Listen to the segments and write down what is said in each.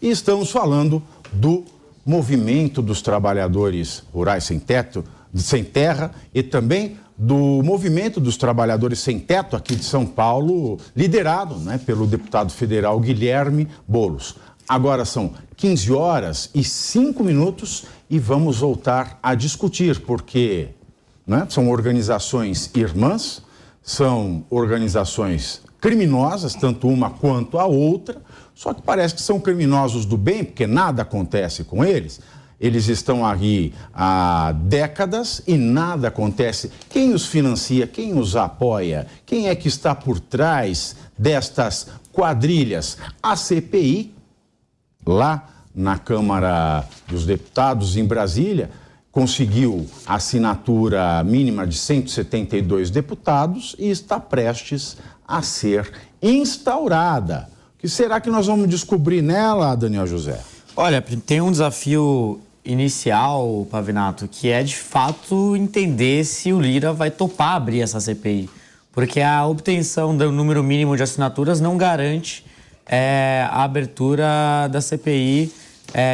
E estamos falando do movimento dos trabalhadores rurais sem teto, sem terra, e também do movimento dos trabalhadores sem teto aqui de São Paulo, liderado, né, pelo deputado federal Guilherme Boulos. Agora são 15h05 e vamos voltar a discutir, porque, né, são organizações irmãs, são organizações criminosas, tanto uma quanto a outra, só que parece que são criminosos do bem, porque nada acontece com eles. Eles estão aí há décadas e nada acontece. Quem os financia? Quem os apoia? Quem é que está por trás destas quadrilhas? A CPI, lá na Câmara dos Deputados, em Brasília, conseguiu a assinatura mínima de 172 deputados e está prestes a ser instaurada. O que será que nós vamos descobrir nela, Daniel José? Olha, tem um desafio inicial, Pavinato, que é de fato entender se o Lira vai topar abrir essa CPI, porque a obtenção do número mínimo de assinaturas não garante a abertura da CPI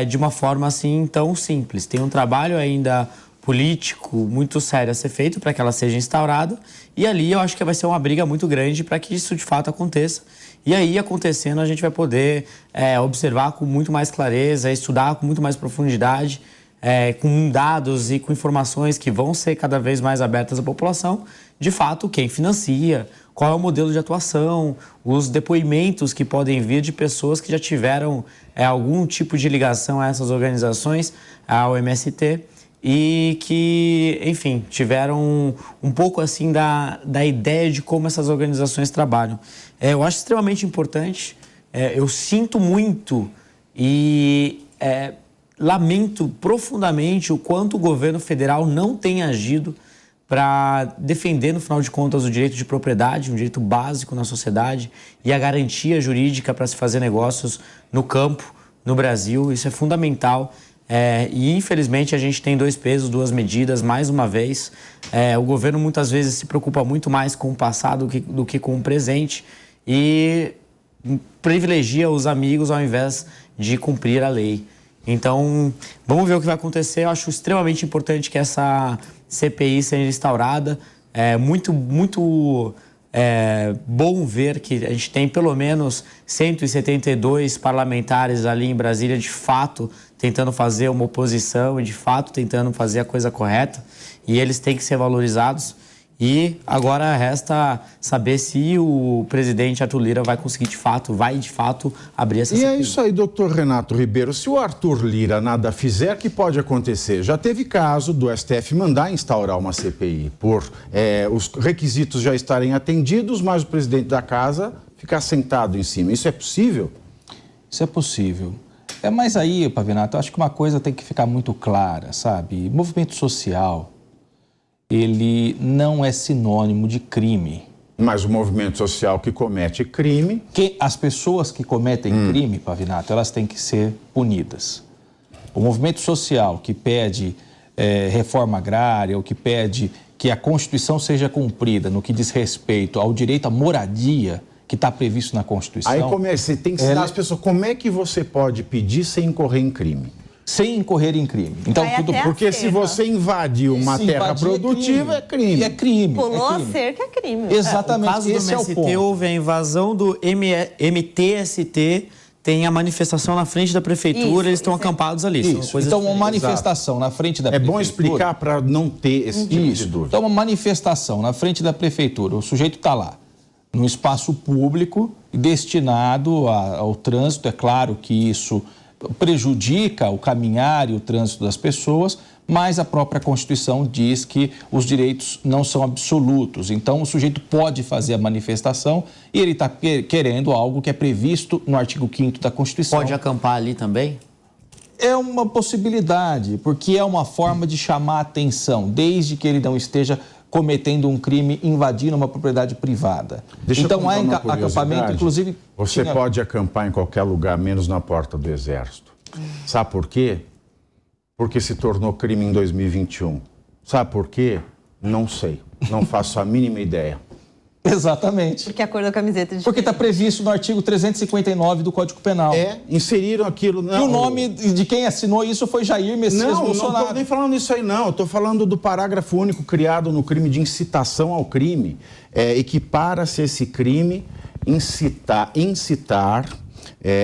de uma forma assim tão simples. Tem um trabalho ainda político muito sério a ser feito para que ela seja instaurada, e ali eu acho que vai ser uma briga muito grande para que isso de fato aconteça. E aí, acontecendo, a gente vai poder observar com muito mais clareza, estudar com muito mais profundidade, com dados e com informações que vão ser cada vez mais abertas à população, de fato, quem financia, qual é o modelo de atuação, os depoimentos que podem vir de pessoas que já tiveram algum tipo de ligação a essas organizações, ao MST, e que, enfim, tiveram um pouco assim da ideia de como essas organizações trabalham. Eu acho extremamente importante, eu sinto muito e lamento profundamente o quanto o governo federal não tem agido para defender, no final de contas, o direito de propriedade, um direito básico na sociedade, e a garantia jurídica para se fazer negócios no campo, no Brasil. Isso é fundamental. E infelizmente a gente tem 2 pesos, 2 medidas, mais uma vez. O governo muitas vezes se preocupa muito mais com o passado do que com o presente e privilegia os amigos ao invés de cumprir a lei. Então, vamos ver o que vai acontecer. Eu acho extremamente importante que essa CPI seja instaurada. É muito bom ver que a gente tem pelo menos 172 parlamentares ali em Brasília, de fato, tentando fazer uma oposição e, de fato, tentando fazer a coisa correta. E eles têm que ser valorizados. E agora resta saber se o presidente Arthur Lira vai conseguir, de fato, abrir essa CPI. E é isso aí, doutor Renato Ribeiro. Se o Arthur Lira nada fizer, o que pode acontecer? Já teve caso do STF mandar instaurar uma CPI por os requisitos já estarem atendidos, mas o presidente da casa ficar sentado em cima. Isso é possível? Isso é possível. Mas aí, Pavinato, eu acho que uma coisa tem que ficar muito clara, sabe? Movimento social, ele não é sinônimo de crime. Mas o movimento social que comete crime... As pessoas que cometem crime, Pavinato, elas têm que ser punidas. O movimento social que pede reforma agrária, ou que pede que a Constituição seja cumprida no que diz respeito ao direito à moradia, que está previsto na Constituição... Aí você tem que ensinar as pessoas como é que você pode pedir sem incorrer em crime. Sem incorrer em crime. Então, porque se você invadir uma terra produtiva, é crime. É crime. Pulou a cerca, é crime. Exatamente. No caso do MST, houve a invasão do MTST, tem a manifestação na frente da prefeitura, eles estão acampados ali. Então, uma manifestação na frente da prefeitura... É bom explicar para não ter esse tipo de dúvida. Então, uma manifestação na frente da prefeitura, o sujeito está lá, num espaço público destinado ao trânsito. É claro que isso prejudica o caminhar e o trânsito das pessoas, mas a própria Constituição diz que os direitos não são absolutos. Então, o sujeito pode fazer a manifestação e ele está querendo algo que é previsto no artigo 5º da Constituição. Pode acampar ali também? É uma possibilidade, porque é uma forma de chamar a atenção, desde que ele não esteja cometendo um crime, invadindo uma propriedade privada. Então, há acampamento, inclusive... Você pode acampar em qualquer lugar, menos na porta do Exército. Sabe por quê? Porque se tornou crime em 2021. Sabe por quê? Não sei. Não faço a mínima ideia. Exatamente. Porque a cor da camiseta é diferente. Porque está previsto no artigo 359 do Código Penal. Inseriram aquilo... Não, e o nome de quem assinou isso foi Jair Messias Bolsonaro. Não estou nem falando isso aí, não. Estou falando do parágrafo único criado no crime de incitação ao crime. Equipara-se esse crime incitar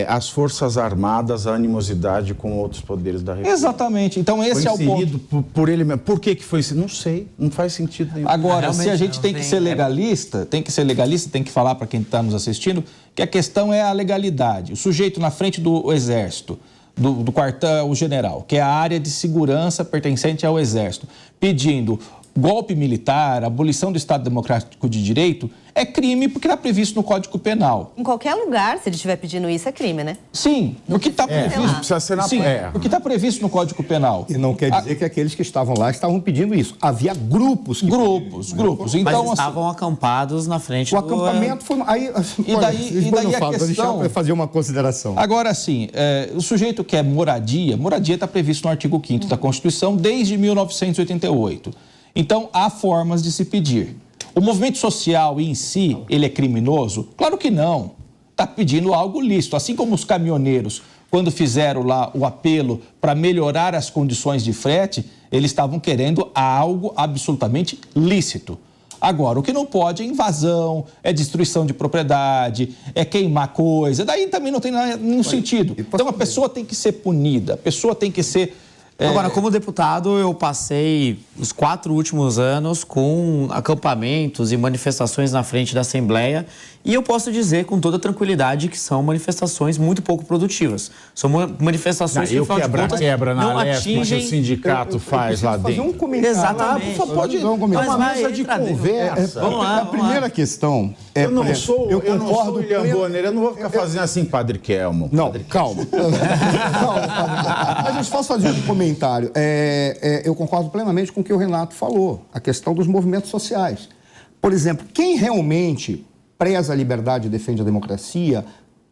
as Forças Armadas à animosidade com outros poderes da República. Exatamente. Então esse é o ponto. Por ele mesmo. Por que foi isso? Não sei. Não faz sentido nenhum. Agora, se a gente tem que ser legalista, tem que falar para quem está nos assistindo que a questão é a legalidade. O sujeito na frente do Exército, do quartel-general, que é a área de segurança pertencente ao Exército, pedindo golpe militar, abolição do Estado Democrático de Direito, é crime porque está previsto no Código Penal. Em qualquer lugar, se ele estiver pedindo isso, é crime, né? Sim, o que está previsto. Precisa ser na o que está previsto no Código Penal. E não quer dizer que aqueles que estavam lá estavam pedindo isso. Havia grupos que grupos. Então, mas estavam acampados na frente do... O acampamento foi... E daí a questão... Deixa eu fazer uma consideração. Agora, sim, o sujeito quer moradia está previsto no artigo 5º da Constituição desde 1988. Então, há formas de se pedir. O movimento social em si, ele é criminoso? Claro que não. Está pedindo algo lícito. Assim como os caminhoneiros, quando fizeram lá o apelo para melhorar as condições de frete, eles estavam querendo algo absolutamente lícito. Agora, o que não pode é invasão, é destruição de propriedade, é queimar coisa. Daí também não tem nenhum sentido. Então, a pessoa tem que ser punida, a pessoa tem que ser... Agora, como deputado, eu passei os 4 últimos anos com acampamentos e manifestações na frente da Assembleia e eu posso dizer com toda tranquilidade que são manifestações muito pouco produtivas. São manifestações que, afinal de contas, não atingem... que o sindicato faz lá dentro. Fazer um comentário. Exatamente. Pode dar uma mesa de conversa. Vamos lá. A primeira questão é... Eu não sou o William Bonner, eu não vou ficar fazendo assim, Padre Kelmo. Não, calma. Calma, Padre. Mas eu posso fazer um comentário. Eu concordo plenamente com o que o Renato falou, a questão dos movimentos sociais. Por exemplo, quem realmente preza a liberdade e defende a democracia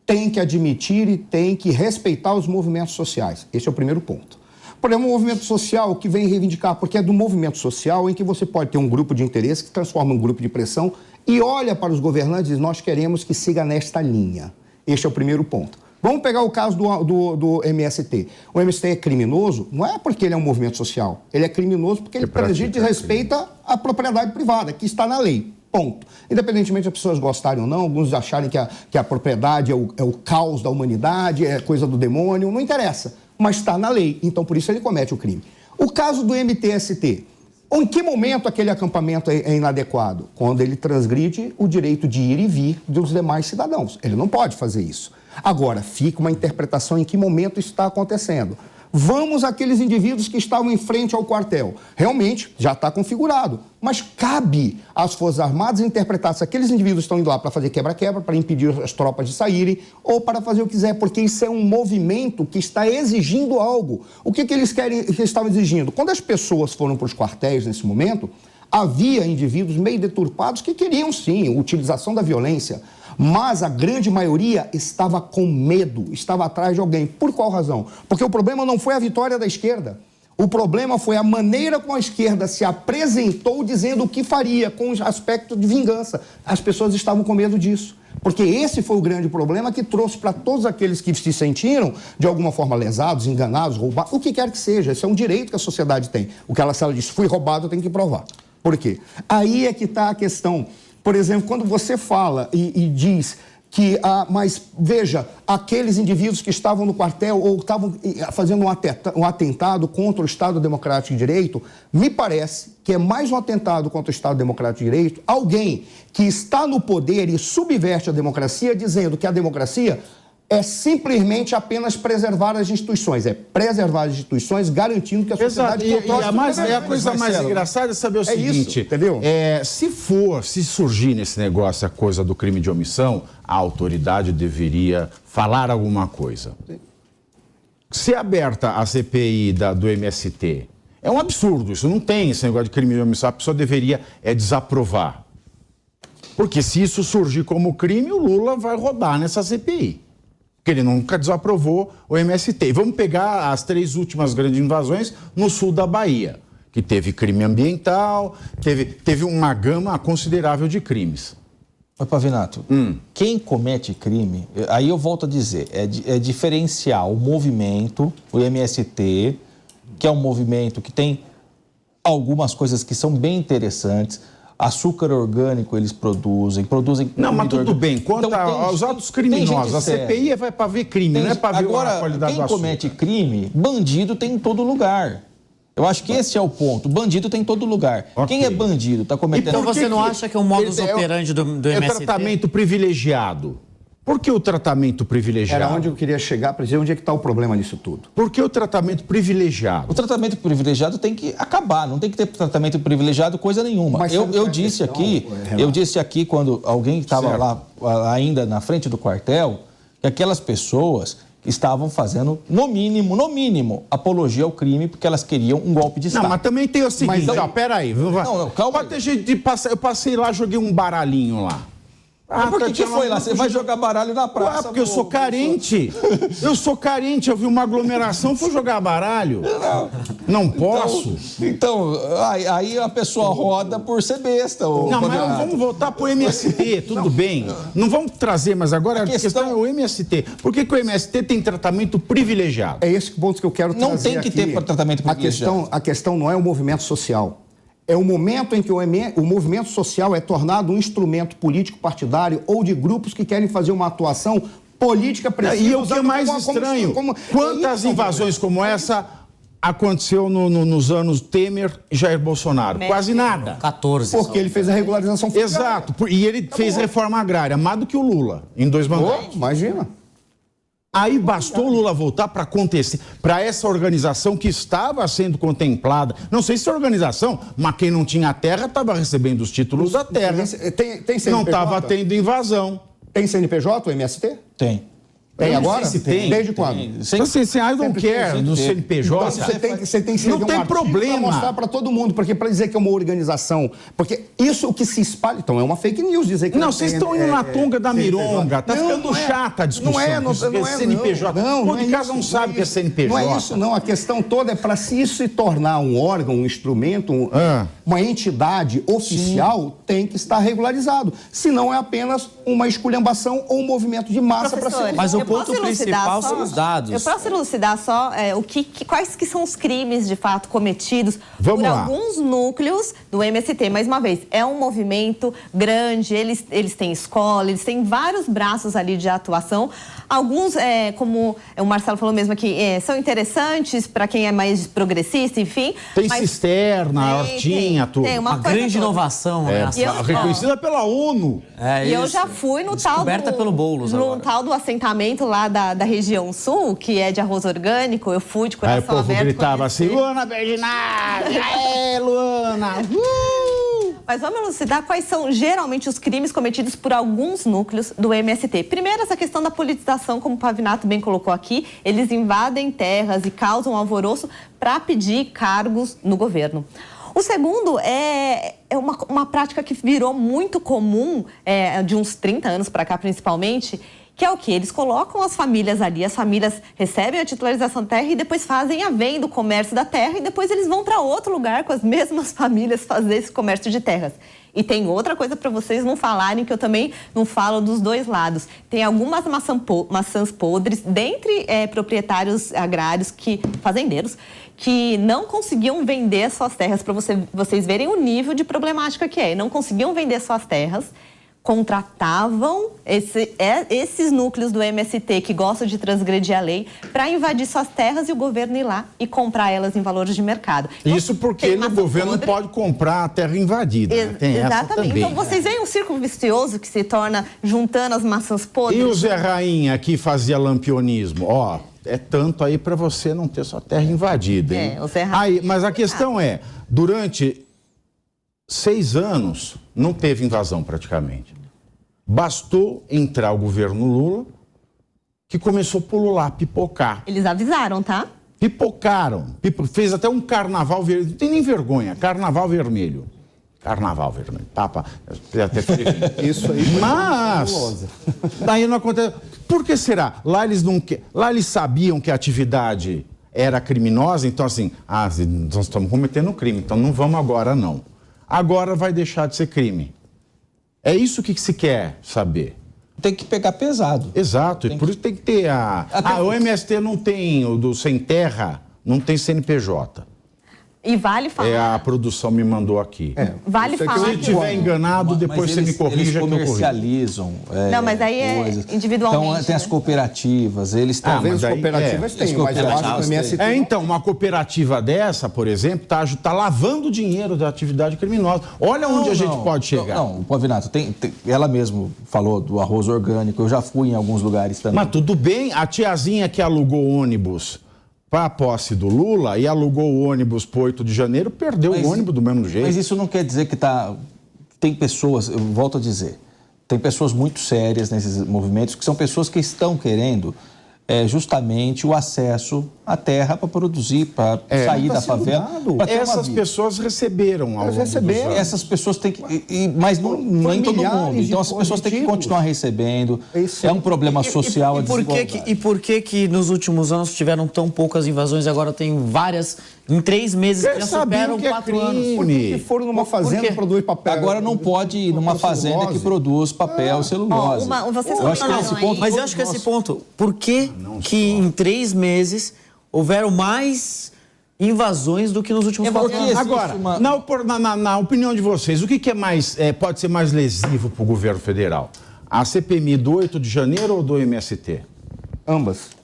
tem que admitir e tem que respeitar os movimentos sociais. Esse é o primeiro ponto. Por exemplo, um movimento social que vem reivindicar, porque é do movimento social em que você pode ter um grupo de interesse que transforma em um grupo de pressão e olha para os governantes e diz, nós queremos que siga nesta linha. Este é o primeiro ponto. Vamos pegar o caso do MST. O MST é criminoso, não é porque ele é um movimento social. Ele é criminoso porque ele prejudica e respeita a propriedade privada, que está na lei. Ponto. Independentemente das pessoas gostarem ou não, alguns acharem que a propriedade é o caos da humanidade, é coisa do demônio, não interessa. Mas está na lei, então por isso ele comete o crime. O caso do MTST. Em que momento aquele acampamento é inadequado? Quando ele transgride o direito de ir e vir dos demais cidadãos. Ele não pode fazer isso. Agora, fica uma interpretação em que momento isso está acontecendo. Vamos àqueles indivíduos que estavam em frente ao quartel. Realmente, já está configurado. Mas cabe às Forças Armadas interpretar se aqueles indivíduos estão indo lá para fazer quebra-quebra, para impedir as tropas de saírem, ou para fazer o que quiser, porque isso é um movimento que está exigindo algo. O que eles querem, que estavam exigindo? Quando as pessoas foram para os quartéis nesse momento, havia indivíduos meio deturpados que queriam, sim, utilização da violência. Mas a grande maioria estava com medo, estava atrás de alguém. Por qual razão? Porque o problema não foi a vitória da esquerda. O problema foi a maneira como a esquerda se apresentou dizendo o que faria, com o aspecto de vingança. As pessoas estavam com medo disso. Porque esse foi o grande problema que trouxe para todos aqueles que se sentiram, de alguma forma, lesados, enganados, roubados, o que quer que seja. Esse é um direito que a sociedade tem. O que ela diz, fui roubado, eu tenho que provar. Por quê? Aí é que está a questão. Por exemplo, quando você fala e diz que, mas veja, aqueles indivíduos que estavam no quartel ou estavam fazendo um atentado contra o Estado Democrático de Direito, me parece que é mais um atentado contra o Estado Democrático de Direito, alguém que está no poder e subverte a democracia, dizendo que a democracia é simplesmente apenas preservar as instituições. É preservar as instituições, garantindo que a sociedade... Exato. A coisa mais engraçada é saber o seguinte... Isso, entendeu? Se surgir nesse negócio a coisa do crime de omissão, a autoridade deveria falar alguma coisa. Se aberta a CPI do MST, é um absurdo. Isso não tem esse negócio de crime de omissão. A pessoa deveria desaprovar. Porque se isso surgir como crime, o Lula vai rodar nessa CPI. Porque ele nunca desaprovou o MST. E vamos pegar as 3 últimas grandes invasões no sul da Bahia, que teve crime ambiental, teve uma gama considerável de crimes. Mas, Pavinato, quem comete crime, aí eu volto a dizer, é diferenciar o movimento, o MST, que é um movimento que tem algumas coisas que são bem interessantes. Açúcar orgânico eles produzem. Não, mas tudo bem. Quanto Então, aos atos criminosos, a CPI vai para ver crime, não é para ver a qualidade do açúcar. Quem comete crime, bandido tem em todo lugar. Eu acho que esse é o ponto. Bandido tem em todo lugar. Ok. Quem é bandido, está cometendo... Então você não acha que é um modus Ele operandi do É MST? tratamento privilegiado. Por que o tratamento privilegiado? Era onde eu queria chegar para dizer onde é que está o problema nisso tudo. Por que o tratamento privilegiado? O tratamento privilegiado tem que acabar, não tem que ter tratamento privilegiado coisa nenhuma. Mas Eu sabe qual é a disse questão, aqui, Renato? eu disse aqui quando alguém estava lá ainda na frente do quartel, que aquelas pessoas estavam fazendo, no mínimo, apologia ao crime, porque elas queriam um golpe de Estado. Não, mas também tem o seguinte, Mas, ó, peraí. Não, calma Pode ter gente de passar. Eu passei lá, joguei um baralhinho lá. Mas por que Tatiana, foi lá? Você vai jogar baralho na praça? Ué, porque eu sou carente. Eu sou carente. Eu vi uma aglomeração, fui jogar baralho. Não posso. Então, aí a pessoa roda por ser besta. Não, mas vamos voltar pro MST, tudo bem. Não vamos trazer, mas agora a questão é o MST. Por que o MST tem tratamento privilegiado? É esse ponto que eu quero trazer Não tem que aqui. ter tratamento privilegiado. A questão não é o movimento social. É o momento em que o movimento social é tornado um instrumento político partidário ou de grupos que querem fazer uma atuação política precisa. E o que é mais estranho, quantas invasões como essa aconteceu nos anos Temer e Jair Bolsonaro? Quase nada. 14. Porque ele fez a regularização fiscal. Exato. E ele fez reforma agrária, mais do que o Lula, em 2 mandatos. Imagina. Aí bastou o Lula voltar para acontecer, para essa organização que estava sendo contemplada. Não sei se é organização, mas quem não tinha terra estava recebendo os títulos da terra. Tem CNPJ? Não estava tendo invasão. Tem CNPJ, o MST? Tem. Tem Eu não agora? sei se tem. Desde quando? Então, assim, I don't care do CNPJ. Então, você tem que escrever Não tem problema. para mostrar para todo mundo, porque para dizer que é uma organização, porque isso o que se espalha, então é uma fake news dizer que Não, vocês estão indo na tonga da mironga, tá ficando não é. chata a discussão. Não é CNPJ. Não de casa não sabe o que é CNPJ. Não é isso, não. A questão toda é para se isso se tornar um órgão, um instrumento, uma entidade oficial, tem que estar regularizado. Senão é apenas uma esculhambação ou um movimento de massa para ser... Mas o eu ponto posso principal elucidar são os dados. Eu posso elucidar só quais que são os crimes, de fato, cometidos Vamos por lá. alguns núcleos do MST. Mais uma vez, é um movimento grande, eles têm escola, eles têm vários braços ali de atuação. Alguns, como o Marcelo falou mesmo aqui, são interessantes para quem é mais progressista, enfim. Tem cisterna, hortinha, tudo. Tem Uma grande inovação, né? E eu- Reconhecida pela ONU. É E eu isso. já fui no tal Descoberta pelo Boulos no agora. tal do assentamento lá da região sul, que é de arroz orgânico. Eu fui de Aí coração o povo aberto. gritava assim, conheci. Luana Berginazzi, aê, Luana! Mas vamos elucidar quais são geralmente os crimes cometidos por alguns núcleos do MST. Primeiro, essa questão da politização, como o Pavinato bem colocou aqui. Eles invadem terras e causam alvoroço para pedir cargos no governo. O segundo é uma prática que virou muito comum, de uns 30 anos para cá principalmente, que é o quê? Eles colocam as famílias ali, as famílias recebem a titularização da terra e depois fazem a venda, o comércio da terra, e depois eles vão para outro lugar com as mesmas famílias fazer esse comércio de terras. E tem outra coisa para vocês não falarem, que eu também não falo dos dois lados. Tem algumas maçãs podres, dentre proprietários agrários, fazendeiros, que não conseguiam vender suas terras, para vocês verem o nível de problemática que é. Não conseguiam vender suas terras, contratavam esses núcleos do MST que gostam de transgredir a lei para invadir suas terras e o governo ir lá e comprar elas em valores de mercado. Então, Isso porque tem o maçã governo podre. pode comprar a terra invadida. Né? Tem essa Exatamente. também. Então vocês veem um círculo vicioso que se torna juntando as maçãs podres. E o Zé Rainha que fazia lampionismo? Ó, é tanto aí para você não ter sua terra invadida, hein? O Zé Rainha. Aí, mas a questão é, durante 6 anos não teve invasão praticamente. Bastou entrar o governo Lula, que começou a pulular, pipocar. Eles avisaram, tá? Pipocaram. Fez até um carnaval vermelho. Não tem nem vergonha. Carnaval vermelho. Carnaval vermelho. Papa. Até Isso aí foi Mas, daí não acontece. Por que será? Lá eles sabiam que a atividade era criminosa, então assim, nós estamos cometendo crime, então não vamos agora não. Agora vai deixar de ser crime. É isso que se quer saber. Tem que pegar pesado. Exato, e por isso tem que ter o MST não tem, o do Sem Terra, não tem CNPJ. E vale falar... A produção me mandou aqui. Vale Se falar eu estiver enganado, depois você me corrija que eu corrijo. Eles comercializam não, mas aí coisas. É individualmente. Então, tem as cooperativas, eles têm... Talvez as cooperativas tenham, mas eu acho que o MST... Então, uma cooperativa dessa, por exemplo, tá lavando dinheiro da atividade criminosa. Olha onde a gente pode chegar. Não, Pavinato, ela mesmo falou do arroz orgânico, eu já fui em alguns lugares também. Mas tudo bem, a tiazinha que alugou ônibus para a posse do Lula e alugou o ônibus para 8 de janeiro, perdeu o ônibus do mesmo jeito. Mas isso não quer dizer que tem pessoas, eu volto a dizer, tem pessoas muito sérias nesses movimentos, que são pessoas que estão querendo justamente o acesso à terra para produzir, para sair da favela. Essas pessoas receberam. Essas pessoas têm que... Mas nem todo mundo. Então, as pessoas têm que continuar recebendo. É um problema social a desigualdade. E por que nos últimos anos tiveram tão poucas invasões e agora tem várias... Em 3 meses já superam 4 anos. Porque foram numa fazenda e produzem papel. Agora não pode ir numa fazenda que produz papel e celulose. Mas eu acho que esse ponto... Por que em 3 meses houveram mais invasões do que nos últimos 4 anos? Agora, na opinião de vocês, o que é mais, pode ser mais lesivo para o governo federal? A CPMI do 8 de janeiro ou do MST? Ambas.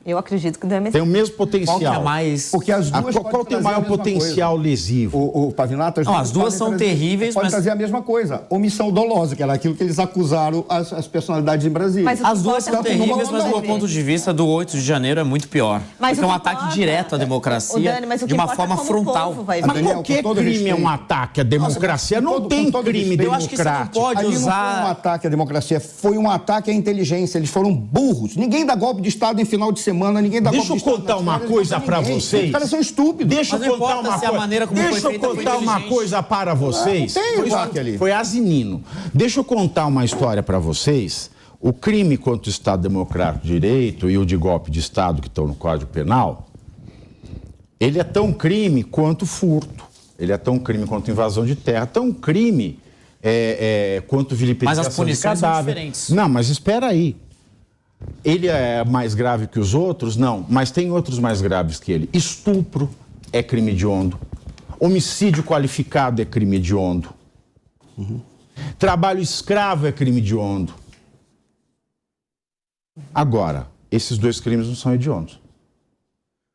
Eu acredito que do MST. Tem o mesmo potencial. Qual que é mais... Porque as duas qual tem o maior potencial lesivo? O Pavinato... As duas são terríveis, mas... Pode trazer a mesma coisa. Omissão dolosa, que era aquilo que eles acusaram as personalidades em Brasília. Mas as duas são terríveis, mas do meu ponto de vista, do 8 de janeiro é muito pior. Porque é um ataque direto à democracia, de uma forma frontal. Mas qualquer crime é um ataque à democracia. Não tem crime democrático. Eu acho que você não pode usar... Não foi um ataque à democracia, foi um ataque à inteligência. Eles foram burros. Ninguém dá golpe de Estado em final de semana, ninguém dá golpe de Estado. Deixa eu contar uma coisa para vocês. Os caras são estúpidos. Deixa eu contar uma coisa para vocês. Foi asinino. Deixa eu contar uma história para vocês. O crime contra o Estado Democrático de Direito e o de golpe de Estado que estão no Código Penal, ele é tão crime quanto furto. Ele é tão crime quanto invasão de terra, tão crime quanto vilipendiação de cadáver. Mas as punições são diferentes. Não, mas espera aí. Ele é mais grave que os outros? Não, mas tem outros mais graves que ele. Estupro é crime hediondo. Homicídio qualificado é crime hediondo. Trabalho escravo é crime hediondo. Agora, esses 2 crimes não são hediondos.